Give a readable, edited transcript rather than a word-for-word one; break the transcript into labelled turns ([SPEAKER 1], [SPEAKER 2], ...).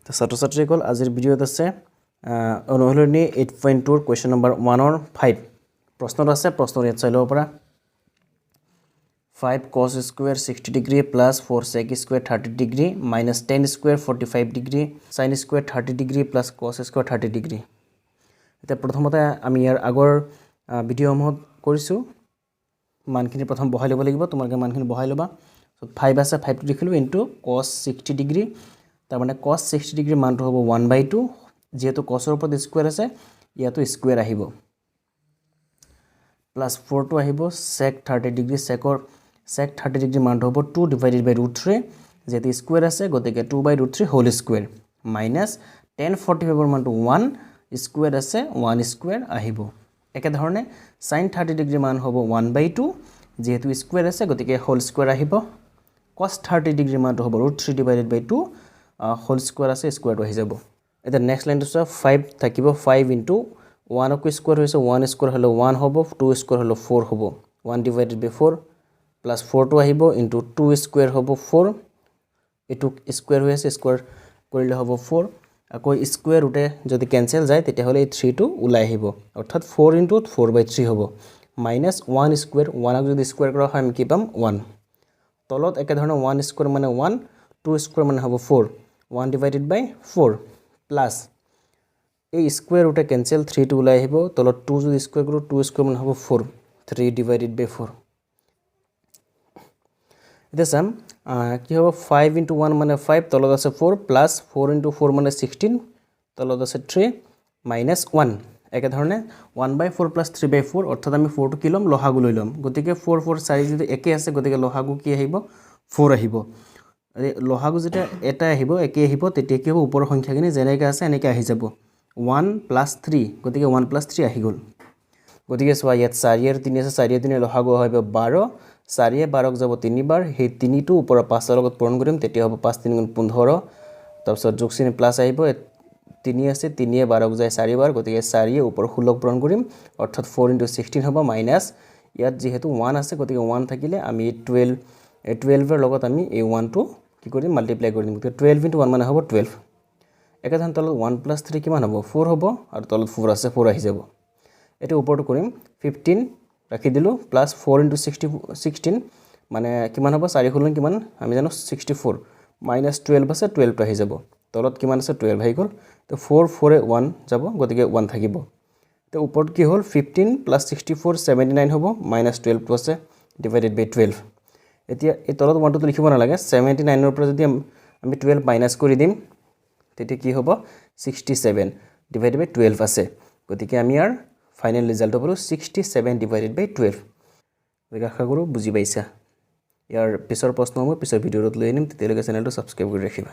[SPEAKER 1] তো ছাত্ৰ ছাত্ৰীসকল আজিৰ ভিডিঅ'ত আছে অনুশীলনী 8.2 question number 1 or 5 প্ৰশ্নত আছে প্ৰশ্নৰ ইয়াত চাই ল'ব পৰা 5 cos square 60 degree plus 4 sec square 30 degree minus 10 square 45 degree sin square 30 degree plus cos square 30 degree এটা প্ৰথমতে আমি ইয়াৰ আগৰ ভিডিঅ'সমূহত কৰিছো মানখিনি প্ৰথম বহাই ল'ব লাগিব তোমালোকে মানখিনি বহাই ল'বা সো 5 আছে 5 টো লিখিলো ইনটু cos 60 degree তাৰ মানে cos 60 degree মানটো হ'ব 1/2 যেহেতু cos ৰ ওপৰত স্কয়াৰ আছে ইয়াতো স্কয়াৰ আহিব প্লাস 4 টো আহিব sec 30 degree sec 30 degree মানটো হ'ব 2 divided by √3 যেহেতু স্কয়াৰ আছে গতিকে 2/√3 হোল স্কয়াৰ মাইনাস 10 45 ৰ মানটো 1 স্কয়াৰ আছে 1 স্কয়াৰ আহিব একে ধৰণে sin 30 degree মান হ'ব 1/2 যেহেতু স্কয়াৰ আছে গতিকে হোল স্কয়াৰ আহিব cos 30 degree মানটো হ'ব √3 divided by 2 হোল স্কয়াৰ আছে স্কয়াৰটো আহি যাব এটা নেক্সট লাইনটো আছে 5 থাকিব 5 into 1 ক স্কয়াৰ হৈছে 1 স্কয়াৰ হলে 1 হ'ব 2 স্কয়াৰ হলে 4 হ'ব 1 divided by 4 plus 4 টো আহিব into 2 স্কয়াৰ হ'ব 4 এটু স্কয়াৰ হৈ আছে স্কয়াৰ কৰিলে হ'ব 4 আকৌ স্কয়াৰ ৰুটে যদি ক্যান্সেল যায় তেতিয়া হলে 3 টো ওলাই আহিব অৰ্থাৎ 4 into 4/3 হ'ব minus 1 স্কয়াৰ 1 ক যদি স্কয়াৰ কৰা হয় আমি কি পাম 1 তলত একে ধৰণে 1 স্কয়াৰ মানে 1 2 স্কয়াৰ মানে হ'ব 4 1 divided by 4 plus এই স্কয়াৰ ৰুটে ক্যান্সেল 3 টো ওলাই আহিব তলত 2 যদি স্কয়াৰ কৰো 2 স্কয়াৰ মানে হ'ব 4 3 divided by 4 এটা সাম কি হ'ব 5 into 1 মানে 5 তলত আছে 4 plus 4 into 4 মানে 16 তলত আছে 3 minus 1 একে ধৰণে 1/4 plus 3/4 অৰ্থাৎ আমি 4 টো কি লম লহাগু লৈ লম গতিকে 4 4 4 যদি একে আছে গতিকে লহাগু কি আহিব 4 আহিব লহাগু যেটা এটা আহিব একে আহিব তেতিয়া কি হ'ব ওপৰৰ সংখ্যাখিনি যেনেকৈ আছে এনেকৈ আহি যাব 1 plus 3 গতিকে 1 plus 3 আহি গল গতিকে সোয়া ইয়াত 4 এর 3 আছে 4 এর 3 লহাগু হবে 12 4 এ 12 ক যাব 3 বাৰ সেই 3 টো ওপৰৰ 5 ৰ লগত পূৰণ কৰিম তেতিয়া হ'ব 5 3 15 তাৰপিছত যোগচিন প্লাস আহিব 3 আছে 3 এ 12 ক যায় 4 বাৰ গতিকে 4 এ ওপৰ 16 পূৰণ কৰিম অৰ্থাৎ 4 into 16 হ'ব মাইনাস ইয়াত যেহেতু 1 আছে গতিকে 1 থাকিলে আমি 12 এৰ লগত আমি এই 1 টো কি কৰিম মাল্টিপ্লাই কৰিম গতিকে 12 into 1 মানে হ'ব 12 একাধান তলত 1 plus 3 কিমান হ'ব 4 হ'ব আৰু তলত 4 আছে 4 আহি যাব এটা ওপৰটো কৰিম 15 ৰাখি দিলো প্লাস 4 into 16 মানে কিমান হ'ব 4 হলন কিমান আমি জানো 64 minus 12 আছে 12 টো আহি যাব তলত কিমান আছে 12 আহি গল তো 4 4 এ 1 যাব গতিকে 1 থাকিব তো ওপৰত কি হল 15 plus 64 79 হ'ব minus 12 টো আছে divided by 12 এতিয়া এই তলত 1 টো লিখিব না লাগে 79 ৰ পৰা যদি আমি 12 মাইনাস কৰি দিম তেতিয়া কি হ'ব 67 divided by 12 আছে গতিকে আমি আর ফাইনাল ৰিজাল্ট হলো 67 divided by 12 আশা কৰো বুজি পাইছা ইয়াৰ পিছৰ প্ৰশ্নসমূহ পিছৰ ভিডিঅ'ত লৈ আনিম তেতিয়ালৈকে চেনেলটো সাবস্ক্ৰাইব কৰি ৰাখিবা